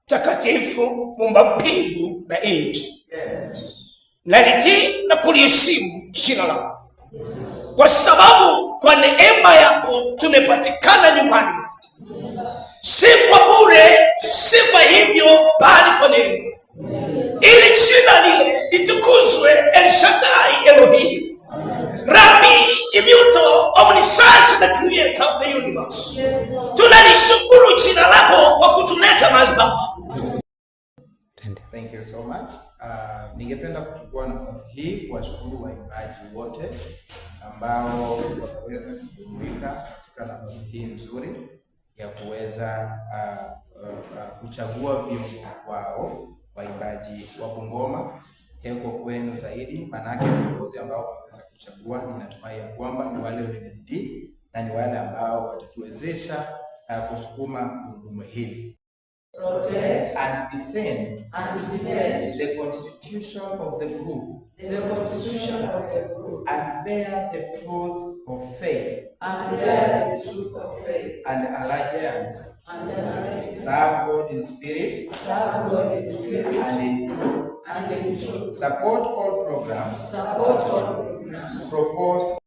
takatifu, muumba mbingu na nchi. Nalitii na kuliheshimu jina lako, kwa sababu kwa neema yako tumepatikana nyumbani, si kwa bure, si kwa hivyo, bali kwa neema, ili jina lile litukuzwe. El Shaddai Elohim, Rabbi Immutable, Omniscient, the creator of the universe. Tunalishukuru jina lako kwa kutuleta mahali hapa. Thank you so much. Ningependa kuchukua nafasi hii kuwashukuru waimbaji wote ambao wataweza kujumuika katika nafasi hii nzuri ya kuweza kuchagua viongozi wao, waimbaji wa Bungoma. Heko kwenu zaidi, manake viongozi ambao wameweza kuchagua, ninatumai ya kwamba ni wale wenye bidii na ni wale ambao watatuwezesha kusukuma gurudumu hili. Protect and defend the constitution of the group, and bear the truth of faith, and allegiance, serve God in spirit, and in truth, support all programs proposed